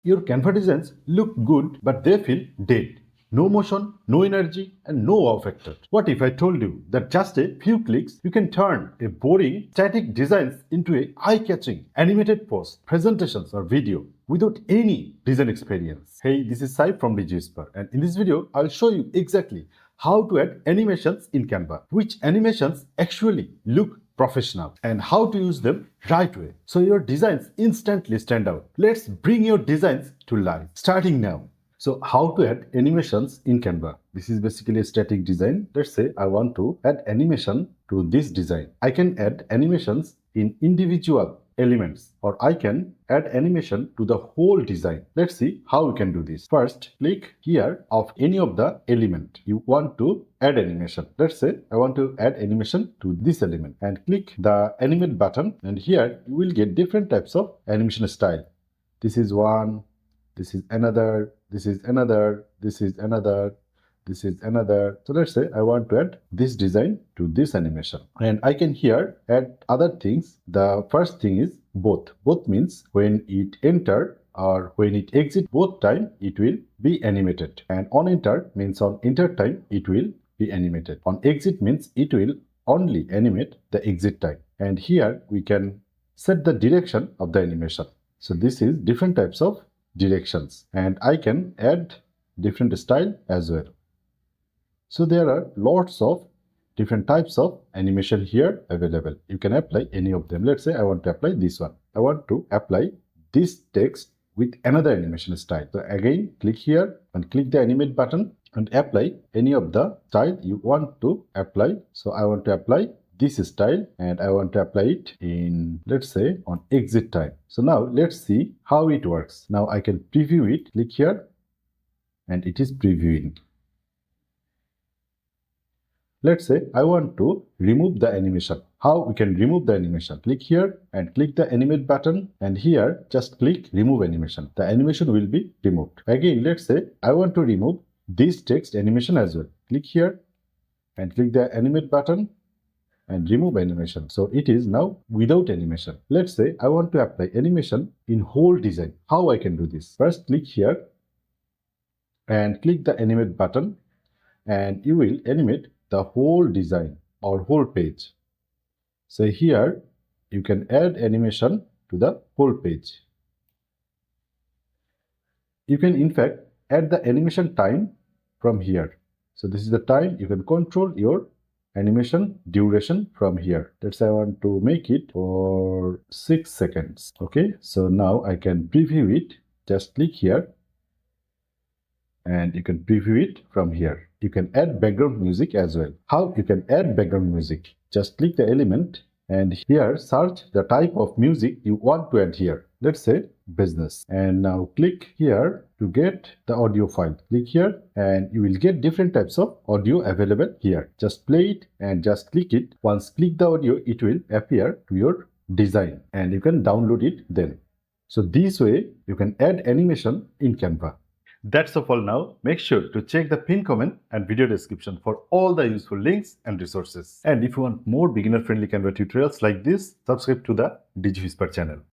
Your Canva designs look good, but they feel dead. No motion, no energy, and no wow factor. What if I told you that just a few clicks you can turn a boring static designs into a eye-catching animated post, presentations, or video without any design experience? Hey, this is Saif from Digiwhisper, and in this video, I'll show you exactly how to add animations in Canva, which animations actually look professional, and how to use them right way so your designs instantly stand out. Let's bring your designs to life. Starting now. So how to add animations in Canva? This is basically a static design. Let's say I want to add animation to this design. I can add animations in individual elements, or I can add animation to the whole design. Let's see how we can do this. First, click here of any of the element you want to add animation. Let's say I want to add animation to this element, and click the animate button, and here you will get different types of animation style. This is one, this is another, this is another, this is another, this is another. So let's say I want to add this design to this animation, and I can here add other things. The first thing is both. Both means when it enter or when it exit, both time it will be animated, and on enter means on enter time it will be animated. On exit means it will only animate the exit time, and here we can set the direction of the animation. So this is different types of directions, and I can add different style as well. So there are lots of different types of animation here available. You can apply any of them. Let's say I want to apply this one. I want to apply this text with another animation style. So again, click here and click the animate button and apply any of the style you want to apply. So I want to apply this style, and I want to apply it in, let's say, on exit time. So now let's see how it works. Now I can preview it. Click here and it is previewing. Let's say I want to remove the animation. How we can remove the animation? Click here and click the animate button, and here just click remove animation. The animation will be removed. Again, let's say I want to remove this text animation as well. Click here and click the animate button and remove animation. So it is now without animation. Let's say I want to apply animation in whole design. How I can do this? First, click here and click the animate button, and you will animate the whole design or whole page. So here you can add animation to the whole page. You can in fact add the animation time from here. So this is the time. You can control your animation duration from here. Let's say I want to make it for 6 seconds. Okay, so now I can preview it. Just click here and you can preview it from here. You can add background music as well. How you can add background music? Just click the element and here search the type of music you want to add here. Let's say business, and now click here to get the audio file. Click here and you will get different types of audio available here. Just play it and just click it. Once click the audio, it will appear to your design and you can download it then. So this way you can add animation in Canva. That's all for now. Make sure to check the pinned comment and video description for all the useful links and resources. And if you want more beginner-friendly Canva tutorials like this, subscribe to the Digiwhisper channel.